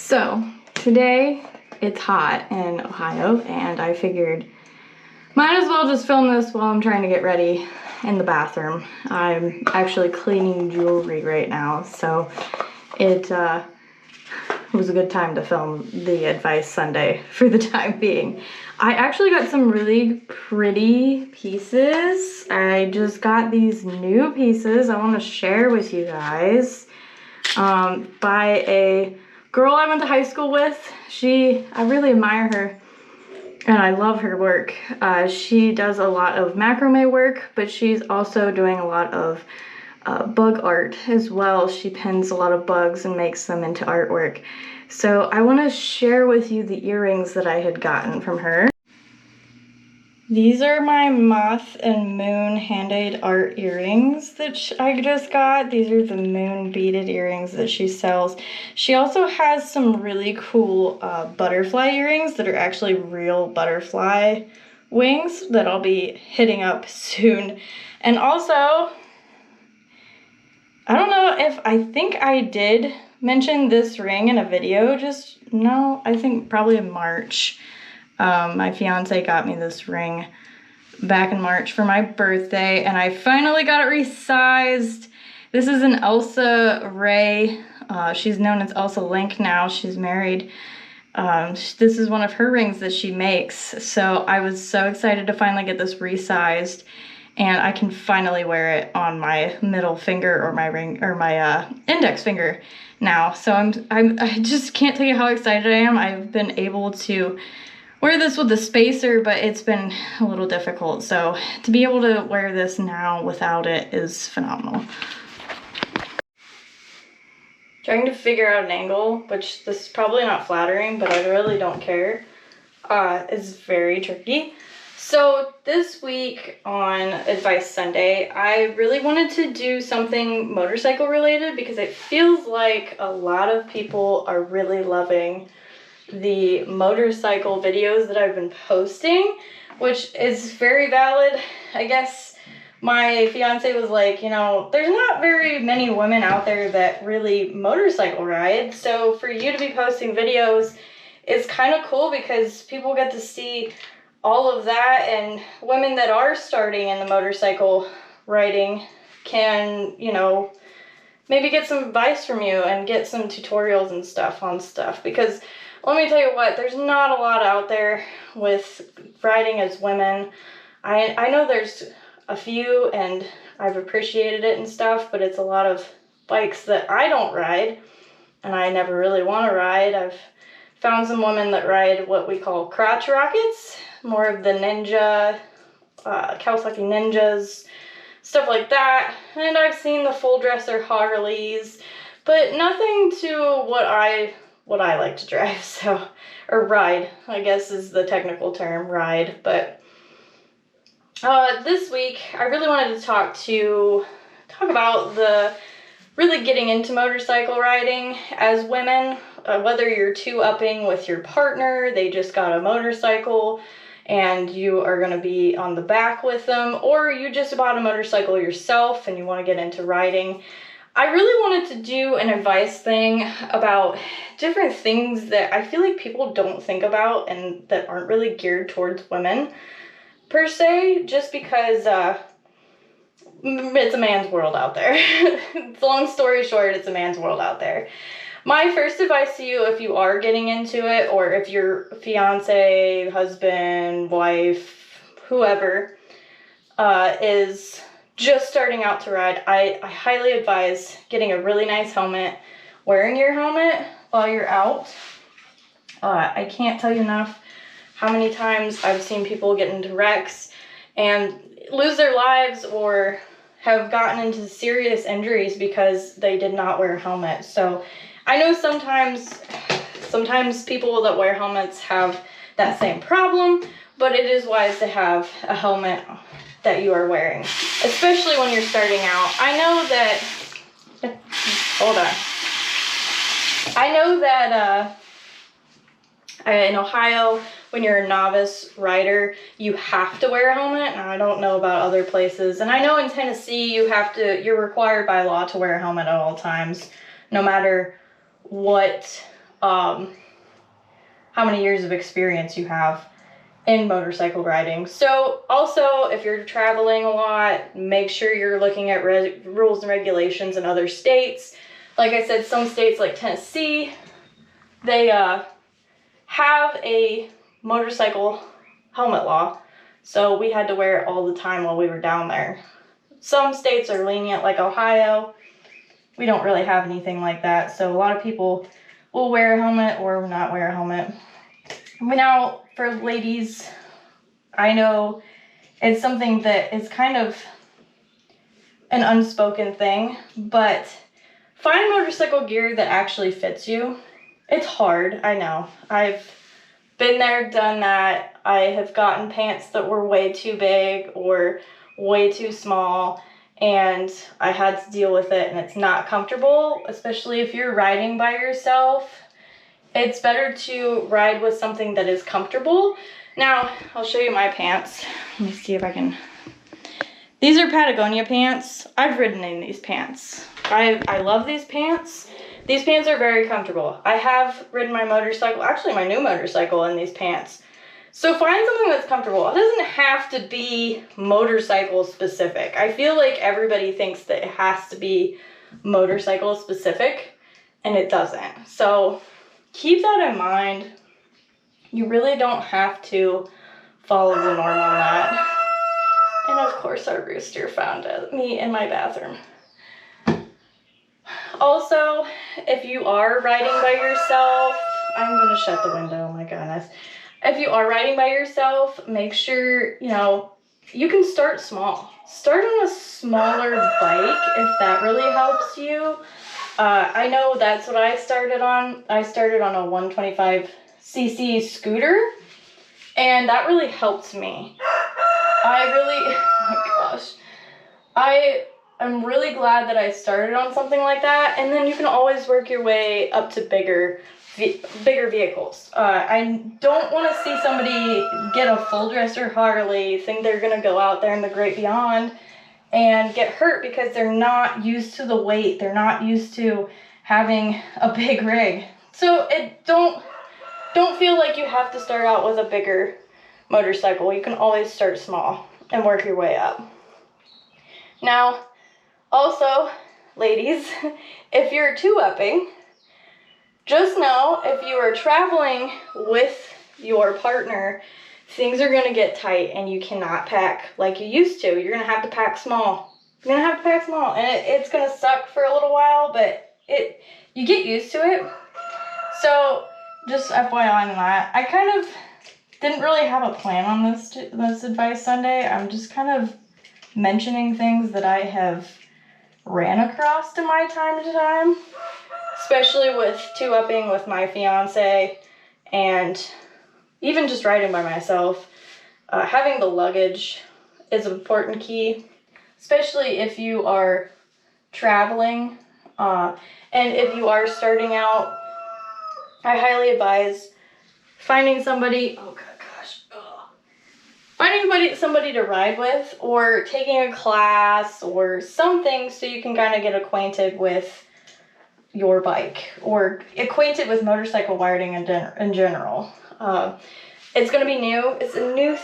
So today it's hot in Ohio and I figured might as well just film this while I'm trying to get ready in the bathroom. I'm actually cleaning jewelry right now, so it was a good time to film the Advice Sunday for the time being. I actually got some really pretty pieces. I just got these new pieces I want to share with you guys by a girl I went to high school with. I really admire her and I love her work. She does a lot of macrame work, but she's also doing a lot of bug art as well. She pins a lot of bugs and makes them into artwork. So I want to share with you the earrings that I had gotten from her. These are my moth and moon handmade art earrings that I just got. These are the moon beaded earrings that she sells. She also has some really cool butterfly earrings that are actually real butterfly wings that I'll be hitting up soon. And also, I don't know if I think I did mention this ring in a video I think probably in March. My fiance got me this ring back in March for my birthday, and I finally got it resized. This is an Elsa Ray. She's known as Elsa Link now. She's married. This is one of her rings that she makes, so I was so excited to finally get this resized, and I can finally wear it on my middle finger or my ring or my index finger now. So I just can't tell you how excited I am. I've been able to wear this with a spacer, but it's been a little difficult. So to be able to wear this now without it is phenomenal. Trying to figure out an angle, which this is probably not flattering, but I really don't care, is very tricky. So this week on Advice Sunday, I really wanted to do something motorcycle related because it feels like a lot of people are really loving the motorcycle videos that I've been posting, which is very valid. I guess my fiance was like, you know, there's not very many women out there that really motorcycle ride, so for you to be posting videos is kind of cool because people get to see all of that, and women that are starting in the motorcycle riding can, you know, maybe get some advice from you and get some tutorials and stuff on stuff, because let me tell you what, there's not a lot out there with riding as women. I know there's a few and I've appreciated it and stuff, but it's a lot of bikes that I don't ride and I never really want to ride. I've found some women that ride what we call crotch rockets, more of the Ninja, Kawasaki Ninjas, stuff like that. And I've seen the full dresser Harleys, but nothing to what I like to drive, or ride, I guess is the technical term, ride. But this week, I really wanted to talk about the really getting into motorcycle riding as women, whether you're two-upping with your partner, they just got a motorcycle, and you are going to be on the back with them, or you just bought a motorcycle yourself and you want to get into riding. I really wanted to do an advice thing about different things that I feel like people don't think about and that aren't really geared towards women per se, just because it's a man's world out there. Long story short, it's a man's world out there. My first advice to you, if you are getting into it, or if your fiance, husband, wife, whoever is just starting out to ride, I highly advise getting a really nice helmet, wearing your helmet while you're out. I can't tell you enough how many times I've seen people get into wrecks and lose their lives or have gotten into serious injuries because they did not wear a helmet. So I know sometimes people that wear helmets have that same problem, but it is wise to have a helmet that you are wearing, especially when you're starting out. I know that in Ohio, when you're a novice rider, you have to wear a helmet, and I don't know about other places. And I know in Tennessee, you're required by law to wear a helmet at all times, no matter what how many years of experience you have in motorcycle riding. So also, if you're traveling a lot, make sure you're looking at rules and regulations in other states. Like I said, some states like Tennessee, they have a motorcycle helmet law, so we had to wear it all the time while we were down there. Some states are lenient, like Ohio. We don't really have anything like that, so a lot of people will wear a helmet or not wear a helmet. Now, for ladies, I know it's something that is kind of an unspoken thing, but find motorcycle gear that actually fits you. It's hard, I know. I've been there, done that. I have gotten pants that were way too big or way too small, and I had to deal with it, and it's not comfortable, especially if you're riding by yourself. It's better to ride with something that is comfortable. Now, I'll show you my pants. Let me see if I can. These are Patagonia pants. I've ridden in these pants. I love these pants. These pants are very comfortable. I have ridden my motorcycle, actually my new motorcycle, in these pants. So find something that's comfortable. It doesn't have to be motorcycle specific. I feel like everybody thinks that it has to be motorcycle specific, and it doesn't. So keep that in mind. You really don't have to follow the norm on that. And of course our rooster found me in my bathroom. Also, if you are riding by yourself, I'm going to shut the window, oh my goodness. If you are riding by yourself, make sure, you can start small. Start on a smaller bike if that really helps you. I know that's what I started on. I started on a 125cc scooter, and that really helped me. I'm really glad that I started on something like that, and then you can always work your way up to bigger vehicles. I don't want to see somebody get a full dresser Harley, think they're going to go out there in the great beyond and get hurt because they're not used to the weight. They're not used to having a big rig. So don't feel like you have to start out with a bigger motorcycle. You can always start small and work your way up. Now, also, ladies, if you're two-upping, just know if you are traveling with your partner, things are going to get tight and you cannot pack like you used to. You're going to have to pack small. You're going to have to pack small, and it's going to suck for a little while, but you get used to it. So just FYI on that. I kind of didn't really have a plan on this Advice Sunday. I'm just kind of mentioning things that I have ran across in my time to time, especially with two-upping with my fiance and even just riding by myself. Having the luggage is an important key, especially if you are traveling, and if you are starting out. I highly advise finding somebody, finding somebody to ride with, or taking a class or something so you can kind of get acquainted with your bike or acquainted with motorcycle riding in general. It's going to be new. It's a new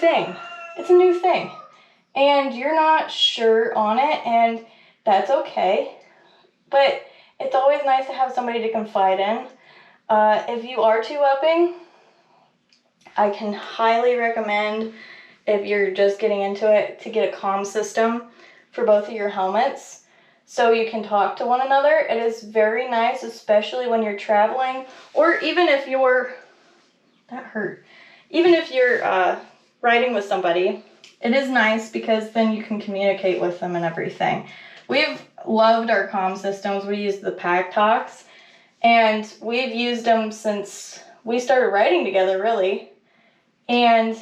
thing. And you're not sure on it, and that's okay. But it's always nice to have somebody to confide in. If you are two-upping, I can highly recommend, if you're just getting into it, to get a comm system for both of your helmets so you can talk to one another. It is very nice, especially when you're traveling, or even if you're, riding with somebody. It is nice because then you can communicate with them and everything. We've loved our comm systems. We use the Pack Talks, and we've used them since we started riding together, really. And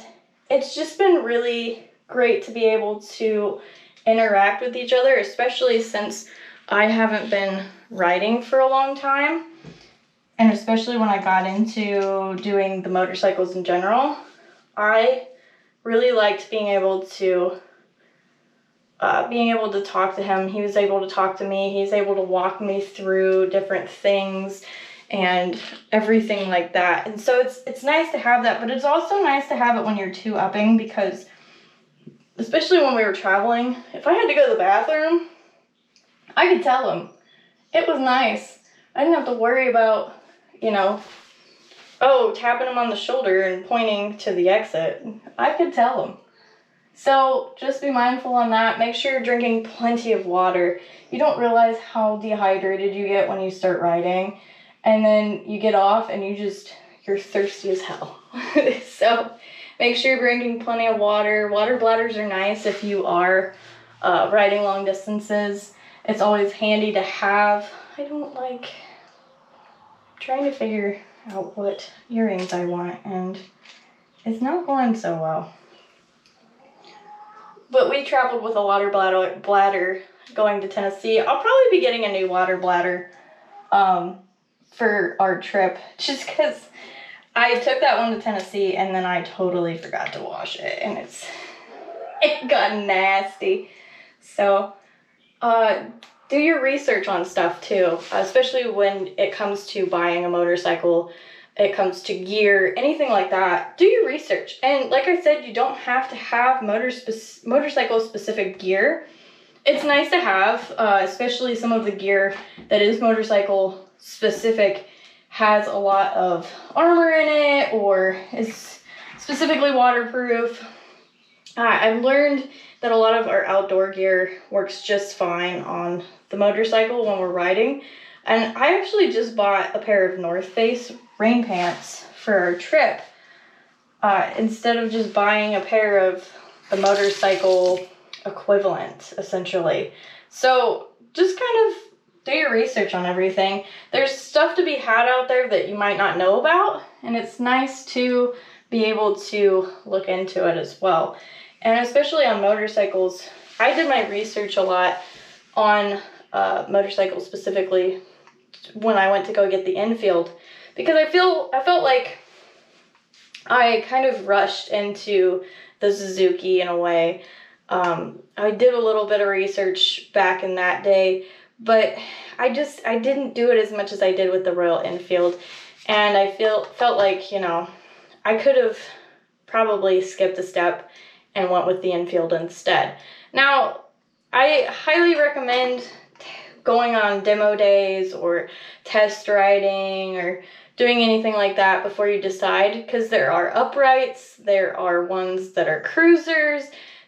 it's just been really great to be able to interact with each other, especially since I haven't been riding for a long time. And especially when I got into doing the motorcycles in general, I really liked being able to talk to him. He was able to talk to me. He's able to walk me through different things and everything like that. And so it's nice to have that, but it's also nice to have it when you're two-upping, because especially when we were traveling, if I had to go to the bathroom, I could tell him. It was nice. I didn't have to worry about, tapping him on the shoulder and pointing to the exit. I could tell him. So just be mindful on that. Make sure you're drinking plenty of water. You don't realize how dehydrated you get when you start riding. And then you get off and you're thirsty as hell. So make sure you're drinking plenty of water. Water bladders are nice if you are riding long distances. It's always handy to have. I don't like trying to figure out what earrings I want, and it's not going so well. But we traveled with a water bladder going to Tennessee. I'll probably be getting a new water bladder for our trip, just because I took that one to Tennessee and then I totally forgot to wash it, and it got nasty. So do your research on stuff too, especially when it comes to buying a motorcycle. It comes to gear, anything like that. Do your research. And like I said, you don't have to have motorcycle specific gear. It's nice to have, especially some of the gear that is motorcycle specific has a lot of armor in it or is specifically waterproof. I've learned that a lot of our outdoor gear works just fine on the motorcycle when we're riding. And I actually just bought a pair of North Face rain pants for our trip, instead of just buying a pair of the motorcycle equivalent, essentially. So just kind of do your research on everything. There's stuff to be had out there that you might not know about, and it's nice to be able to look into it as well. And especially on motorcycles, I did my research a lot on motorcycles specifically when I went to go get the Enfield, because I felt like I kind of rushed into the Suzuki in a way. I did a little bit of research back in that day, but I didn't do it as much as I did with the Royal Enfield, and I felt like, I could have probably skipped a step and went with the Enfield instead. Now, I highly recommend going on demo days or test riding or doing anything like that before you decide, because there are uprights, there are ones that are cruisers,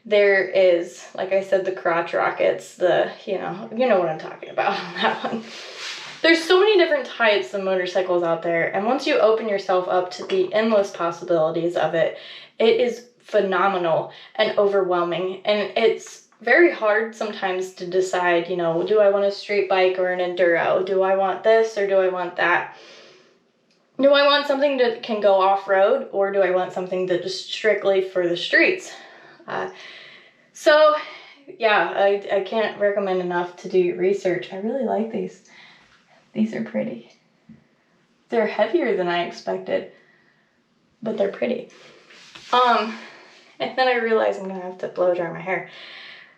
there is, like I said, the crotch rockets, you know what I'm talking about on that one. There's so many different types of motorcycles out there, and once you open yourself up to the endless possibilities of it, it is phenomenal and overwhelming, and it's very hard sometimes to decide, do I want a street bike or an enduro? Do I want this or do I want that? Do I want something that can go off-road, or do I want something that is strictly for the streets? So yeah, I can't recommend enough to do your research. I really like these. These are pretty. They're heavier than I expected, but they're pretty. And then I realized I'm gonna have to blow dry my hair.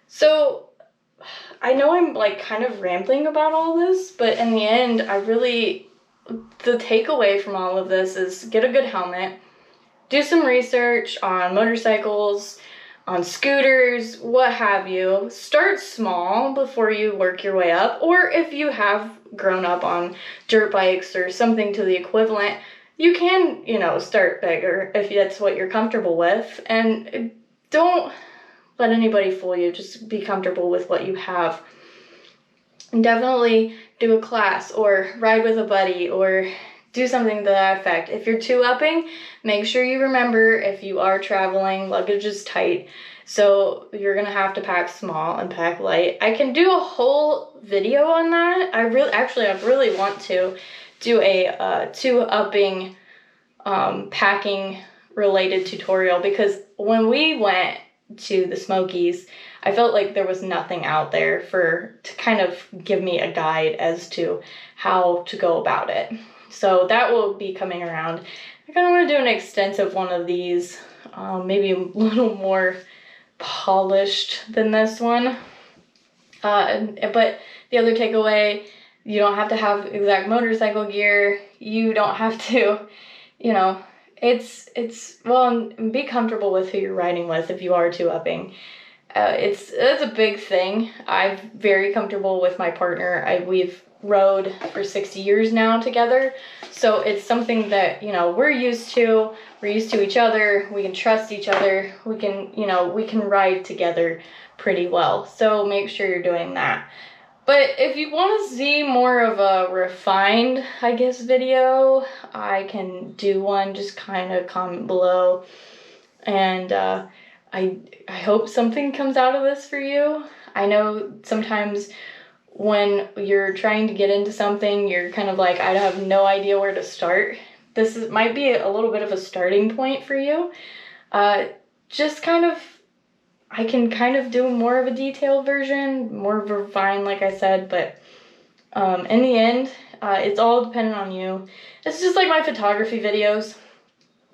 So I know I'm kind of rambling about all this, but in the end, the takeaway from all of this is get a good helmet, do some research on motorcycles, on scooters, what have you. Start small before you work your way up, or if you have grown up on dirt bikes or something to the equivalent, you can, start bigger if that's what you're comfortable with. And don't let anybody fool you. Just be comfortable with what you have. And definitely do a class or ride with a buddy or do something to that effect. If you're two-upping, make sure you remember, if you are traveling, luggage is tight. So you're going to have to pack small and pack light. I can do a whole video on that. I really want to do a two-upping packing related tutorial, because when we went to the Smokies, I felt like there was nothing out there to kind of give me a guide as to how to go about it. So that will be coming around. I kind of want to do an extensive one of these, maybe a little more polished than this one. But the other takeaway, You don't have to have exact motorcycle gear. You don't have to, you know, well, and be comfortable with who you're riding with if you are two-upping. It's a big thing. I'm very comfortable with my partner. We've rode for 60 years now together. So it's something that, you know, we're used to. We're used to each other. We can trust each other. We can, you know, we can ride together pretty well. So make sure you're doing that. But if you want to see more of a refined, I guess, video, I can do one. Just kind of comment below. And I hope something comes out of this for you. I know sometimes when you're trying to get into something, you're kind of like, I have no idea where to start. Might be a little bit of a starting point for you. Just kind of, I can kind of do more of a detailed version, more of a refined, like I said, but in the end, it's all dependent on you. It's just like my photography videos.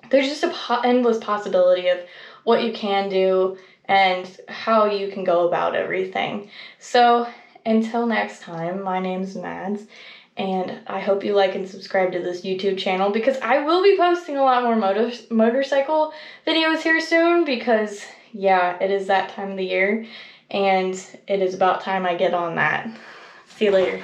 There's just an endless possibility of what you can do and how you can go about everything. So until next time, my name's Mads, and I hope you like and subscribe to this YouTube channel, because I will be posting a lot more motorcycle videos here soon, because yeah, it is that time of the year and it is about time I get on that. See you later.